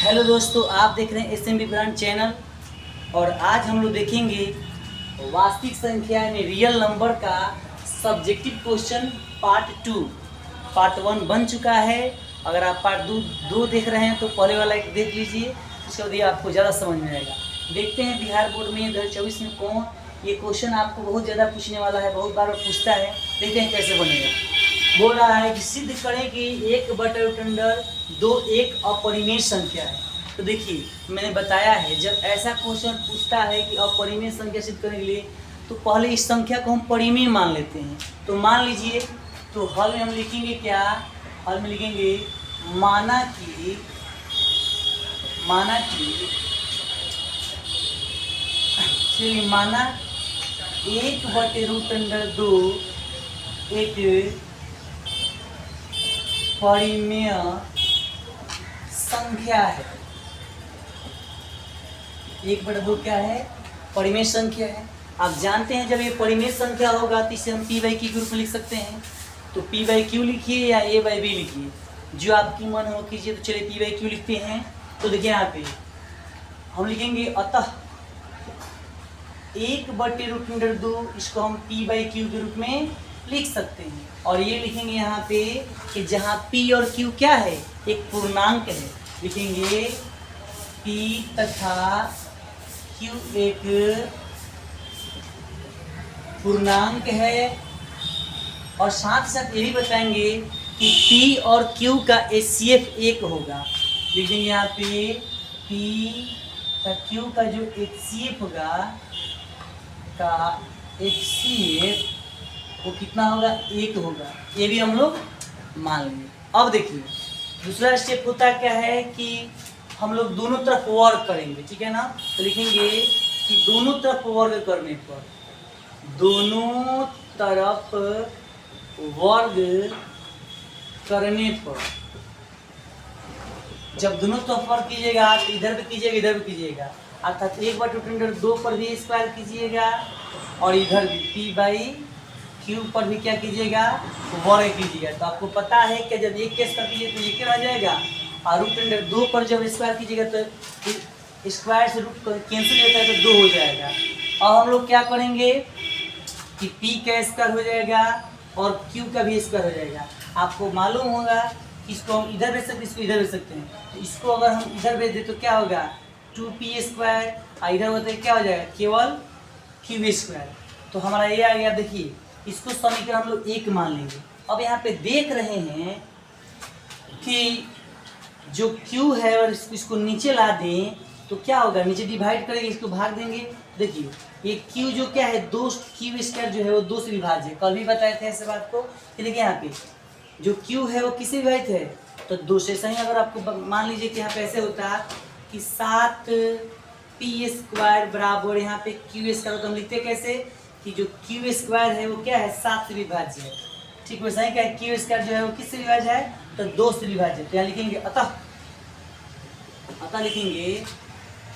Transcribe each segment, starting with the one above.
Hello दोस्तों, आप देख रहे हैं SMB ब्रांड चैनल। और आज हम लोग देखेंगे वास्तविक संख्या यानी रियल नंबर का सब्जेक्टिव क्वेश्चन पार्ट 2। पार्ट 1 बन चुका है। अगर आप पार्ट दो देख रहे हैं तो पहले वाला एक देख लीजिए, उसके बाद ये आपको ज़्यादा समझ में आएगा। देखते हैं बिहार बोर्ड में 2024 में कौन ये क्वेश्चन आपको बहुत ज़्यादा पूछने वाला है, बहुत बार पूछता है। देखते हैं कैसे बनेगा। बोल रहा है कि सिद्ध करें कि 1/√2 एक अपरिमेय संख्या है। तो देखिए, मैंने बताया है जब ऐसा क्वेश्चन पूछता है कि अपरिमेय संख्या सिद्ध करने के लिए तो पहले इस संख्या को हम परिमेय मान लेते हैं। तो मान लीजिए, तो हल में हम लिखेंगे क्या? हल में लिखेंगे माना कि चलिए माना 1/√2 एक परिमेय संख्या है। 1/2 क्या है? परिमेय संख्या है। आप जानते हैं जब ये परिमेय संख्या होगा तो इसे हम P/Q के रूप में लिख सकते हैं। तो P/Q लिखिए या A/B लिखिए, जो आपकी मन हो कीजिए। तो चलिए P/Q लिखते हैं। तो देखिए यहाँ पे हम लिखेंगे अतः 1/√2 इसको हम P/Q के रूप में लिख सकते हैं। और ये लिखेंगे यहाँ पे कि जहाँ P और Q क्या है? एक पूर्णांक है। लिखेंगे P तथा Q एक पूर्णांक है। और साथ साथ ये भी बताएंगे कि P और Q का HCF 1 होगा। लिखेंगे यहाँ पे P तथा Q का जो HCF होगा का HCF वो कितना होगा? 1 होगा। ये भी हम लोग मान लेंगे। अब देखिए दूसरा स्टेप होता क्या है कि हम लोग दोनों तरफ वर्ग करेंगे, ठीक है ना। तो लिखेंगे कि दोनों तरफ वर्ग करने पर, दोनों तरफ वर्ग करने पर, जब दोनों तरफ वर्ग कीजिएगा तो इधर भी कीजिएगा इधर भी कीजिएगा, अर्थात 1/√2 पर भी स्क्वायर कीजिएगा और इधर भी P/Q पर भी क्या कीजिएगा? वर्ग कीजिएगा। तो आपको पता है कि जब एक केस कर कीजिए तो एक रह जाएगा, और √2 पर जब स्क्वायर कीजिएगा तो स्क्वायर से रूट कैंसिल होता है तो 2 हो जाएगा। और हम लोग क्या करेंगे कि P का स्क्वायर हो जाएगा और Q का भी स्क्वायर हो जाएगा। आपको मालूम होगा कि इसको हम इधर भेज सकते हैं, इसको इधर भेज सकते हैं। तो इसको अगर हम इधर भेज दें तो क्या होगा? 2P² और इधर होता है क्या हो जाएगा? केवल Q²। तो हमारा ये आ गया। देखिए इसको समीकरण हम लोग 1 मान लेंगे। अब यहाँ पे देख रहे हैं कि जो Q है और इसको नीचे ला दें तो क्या होगा? नीचे डिवाइड करेंगे, इसको भाग देंगे। देखिए ये Q जो क्या है, Q² जो है वो 2 से विभाज्य है। कल भी बताए थे ऐसे बात को। देखिए यहाँ पे जो Q है वो किससे विभाजित है? तो 2 से। सही अगर आपको मान लीजिए कि यहाँ पे ऐसे होता कि 7P² बराबर यहाँ पे Q², तो हम लिखते कैसे कि जो Q² है वो क्या है? 7 से विभाज्य है। ठीक वैसा ही क्या है? Q² जो है वो किससे विभाज्य है? तो 2 से विभाज्य है। तो यहाँ लिखेंगे अतः लिखेंगे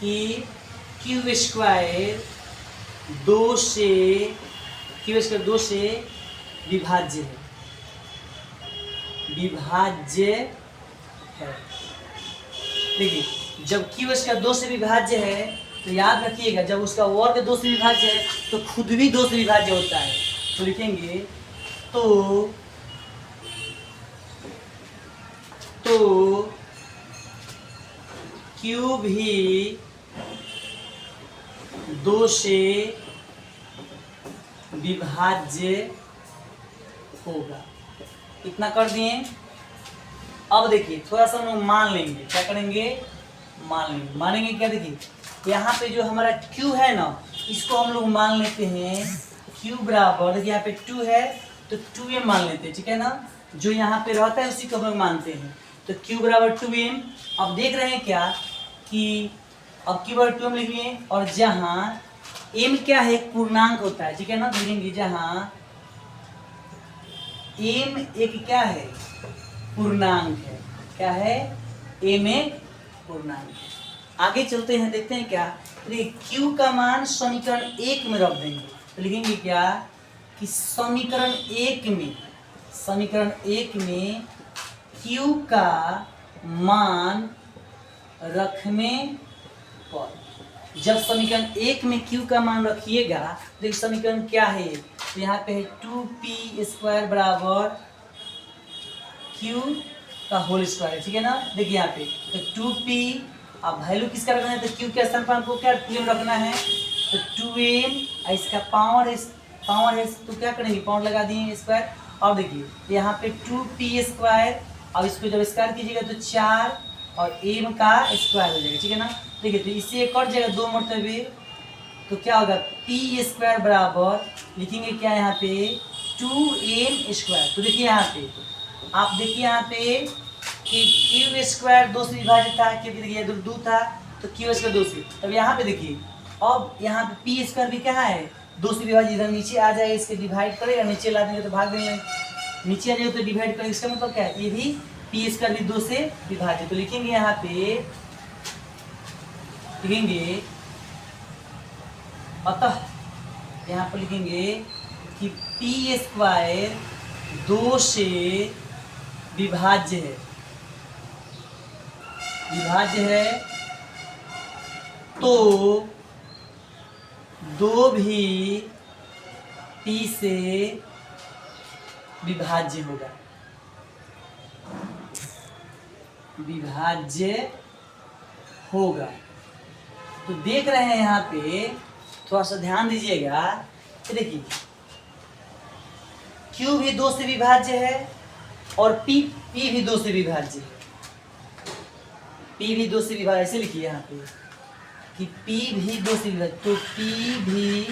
कि Q² 2 से विभाज्य है। देखिए जब Q² 2 से विभाज्य है तो याद रखिएगा, जब उसका वर्ग 2 से विभाज्य है तो खुद भी 2 से विभाज्य होता है। तो लिखेंगे तो Q भी 2 से विभाज्य होगा। इतना कर दिए। अब देखिए थोड़ा सा हम लोग मान लेंगे। क्या करेंगे? मानेंगे क्या? देखिए यहाँ पे जो हमारा Q है ना, इसको हम लोग मान लेते हैं Q बराबर, देखिए यहाँ पे 2 है तो 2m मान लेते हैं, ठीक है ना। जो यहाँ पे रहता है उसी को हम लोग मानते हैं। तो Q बराबर 2m। अब देख रहे हैं क्या कि अब Q बराबर 2m लिख लिए, और जहाँ m क्या है? एक पूर्णांक होता है, ठीक है ना। लिखेंगे जहाँ m एक क्या है? पूर्णांक है। क्या है? m एक पूर्णांक है। आगे चलते हैं, देखते हैं क्या। Q का मान समीकरण 1 में रख देंगे। तो लिखेंगे क्या कि समीकरण 1 में Q का मान रखने पर जब समीकरण 1 में q का मान रखिएगा तो एक समीकरण क्या है, तो यहाँ पे है 2p² बराबर q का होल स्क्वायर, ठीक है ना। देखिए यहाँ पे तो 2p, अब वैल्यू किसका रखना है, तो q के स्थान पर हमको क्या 2m रखना है, तो 2m इसका पावर है तो क्या करेंगे, पावर लगा दिए स्क्वायर। और देखिए यहाँ पे 2p², अब इसको जब स्क्वायर कीजिएगा तो 4 और m का स्क्वायर हो जाएगा, ठीक है ना। देखिए तो इससे कट जाएगा 2 मरतबे, तो क्या होगा p² बराबर लिखेंगे क्या यहाँ पे 2m²। तो देखिए यहाँ पे आप देखिए यहाँ पे कि q² 2 से विभाजित था, क्योंकि देखिए 2 था तो q² 2 से। तब यहाँ पे देखिए अब यहाँ पे p² भी क्या है 2 से विभाजित, इधर नीचे आ जाएगा, इसके डिवाइड करेगा, नीचे ला देंगे तो भाग देंगे, नीचे आ जाएगा तो डिवाइड करेंगे, इसका मतलब क्या है, ये भी p² भी 2 से विभाजित। तो लिखेंगे यहाँ पे लिखेंगे अतः यहाँ पर लिखेंगे कि p² 2 से विभाज्य है तो 2 भी p से विभाज्य होगा, तो देख रहे हैं यहाँ पे थोड़ा सा ध्यान दीजिएगा, देखिए q भी 2 से विभाज्य है और p भी 2 से विभाज्य है, p भी 2 से विभाज्य, ऐसे लिखिए यहाँ पे कि p भी 2 से विभाज्य, तो p भी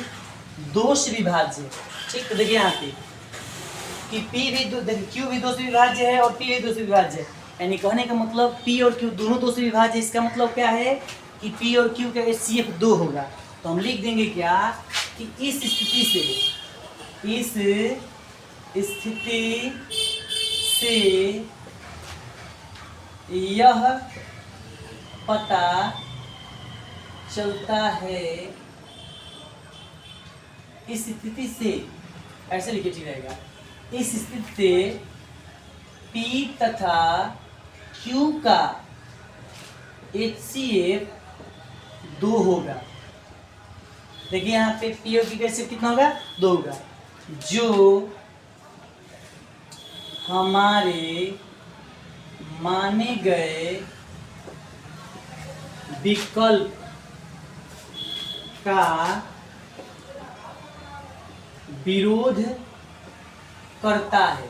2 से विभाज्य है, ठीक। तो देखिए यहाँ पे कि p भी q भी 2 से विभाज्य है और p भी 2 से विभाज्य है, यानी कहने का मतलब p और q दोनों 2 से विभाज्य है। इसका मतलब क्या है कि p और q का HCF 2 होगा, तो हम लिख देंगे क्या कि इस स्थिति से यह पता चलता है, इस स्थिति से, ऐसे लिखे ठीक रहेगा, इस स्थिति से p तथा q का HCF 2 होगा। देखिए यहाँ पे p और q का HCF कितना होगा, 2 होगा, जो हमारे माने गए विकल्प का विरोध करता है,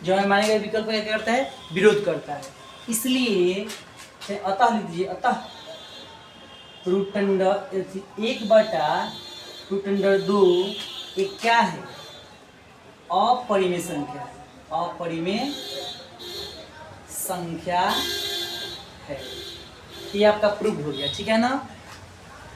जो हमें माने गए विकल्प का क्या करता है, विरोध करता है। इसलिए अतः लिख दीजिए, अतः √1/√2 एक क्या है, अपरिमेय संख्या है। ये आपका प्रूफ हो गया, ठीक है ना।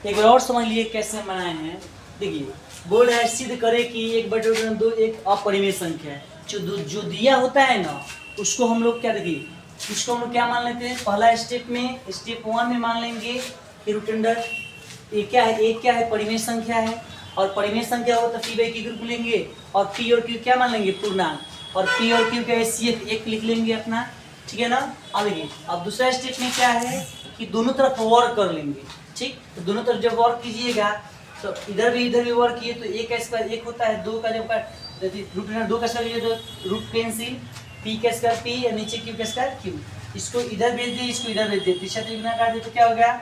एक बार और समझ लिए कैसे बनाए हैं। देखिए बोल रहा है सिद्ध करे कि 1/√2 एक अपरिमेय संख्या है। जो दिया होता है ना उसको हम लोग क्या, देखिए उसको हम लोग क्या मान लेते हैं, पहला स्टेप 1 में मान लेंगे कि √1 क्या है, एक क्या है, परिमेय संख्या है, और परिमेय संख्या हो तो p/q ग्रुप लेंगे और p और q क्या मान लेंगे, पूर्णांक, और p और q का HCF 1 लिख लेंगे अपना, ठीक है ना। अब देखिए अब दूसरा स्टेप में क्या है कि दोनों तरफ वर्क कर लेंगे, ठीक। तो दोनों तरफ जब वर्क कीजिएगा तो इधर भी वर्क किए तो 1 का स्क्वायर 1 होता है, 2 का जब √2 का स्क्वायर तो रूट कैंसिल, p का स्क्वायर p और नीचे q का स्क्वायर q, इसको इधर भेज दिए, इसको इधर भेज दिए, पीछे त्रिगुणा काट दिए तो क्या हो गया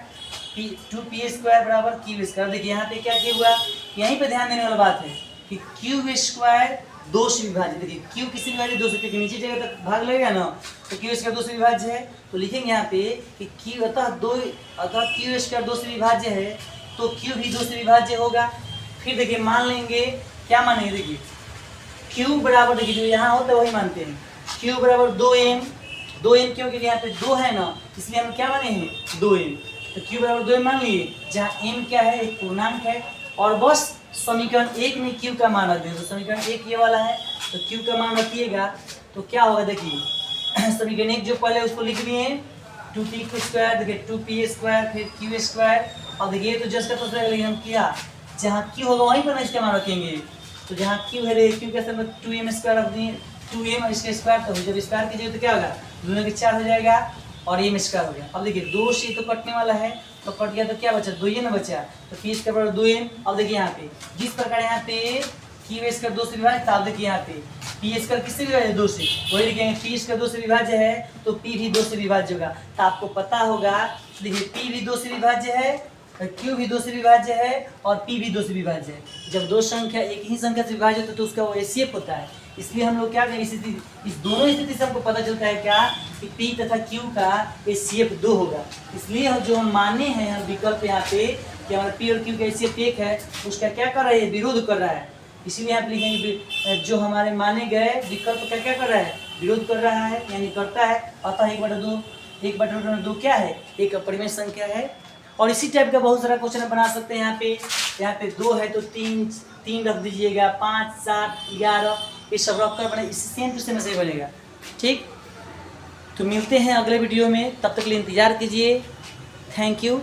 2p² बराबर q²। देखिए यहाँ पे क्या हुआ, यहीं पे ध्यान देने वाला बात है कि q² 2 से विभाज्य, देखिए q किससे विभाज्य, 2 से, क्योंकि नीचे जगह तक भाग लगेगा ना, तो q² 2 से विभाज्य है, तो लिखेंगे यहाँ पे कि q अतः q² 2 से विभाज्य है तो q भी 2 से विभाज्य होगा। फिर देखिए मान लेंगे, क्या मानेंगे, देखिए q बराबर, देखिए जो यहाँ होता है वही मानते हैं, q बराबर 2m, क्योंकि यहाँ पे 2 है ना इसलिए हम क्या माने हैं 2m, तो q बराबर 2m मान लिए, जहाँ m क्या है, एक पूर्णांक है, और बस समीकरण 1 में q का मान रख दें, तो समीकरण 1 ये वाला है तो q का मान रखिएगा तो क्या होगा, देखिए समीकरण 1 जो पहले उसको लिख लिए 2p², देखिए 2p² फिर q², और देखिए तो जस्ट का पता है, लेकिन हम किया जहाँ q होगा वहीं पर ना इसका मान रखेंगे, तो जहाँ q है q के साथ 2m² रख दिए, 2m इसके स्क्वायर, तो जब स्क्वायर कीजिए तो क्या होगा, दोनों के 4 हो जाएगा, और ये में स्क्वायर हो गया। अब देखिए 2 से तो कटने वाला है, तो कट गया तो क्या बचा, 2n बचा, तो पी स्क्वायर बराबर 2n। अब देखिए यहाँ पे जिस प्रकार यहाँ पे क्यू स्क्वायर 2 से विभाजित था, अब देखिए यहाँ पे पी स्क्वायर किससे विभाज्य है, 2 से, वही लिखेंगे पी स्क्वायर 2 से विभाज्य है तो पी भी 2 से विभाज्य होगा। तो आपको पता होगा, देखिए पी भी 2 से विभाज्य है, क्यू भी 2 से विभाज्य है और पी भी 2 से विभाज्य है। जब दो संख्या एक ही संख्या से विभाज्य होता है तो उसका वो एचसीएफ होता है। इसलिए हम लोग क्या करें, इस दोनों स्थिति से हमको पता चलता है क्या कि पी तथा क्यू का एचसीएफ 2 होगा। इसलिए जो हम माने हैं हम विकल्प यहाँ पे कि हमारा पी और क्यू का एचसीएफ 1 है, उसका क्या कर रहा है, विरोध कर रहा है। इसीलिए आप लिखेंगे जो हमारे माने गए विकल्प का क्या कर रहा है, विरोध कर रहा है, यानी करता है। अतः 1/2 क्या है, एक अपरिमेय संख्या है। और इसी टाइप का बहुत सारा क्वेश्चन बना सकते हैं। यहाँ पे 2 है तो 3 रख दीजिएगा, 5, 7, 11 ये सब रख कर बने, इसी सेम टू सेम ऐसे ही बनेगा। ठीक, तो मिलते हैं अगले वीडियो में, तब तक के लिए इंतजार कीजिए। Thank you.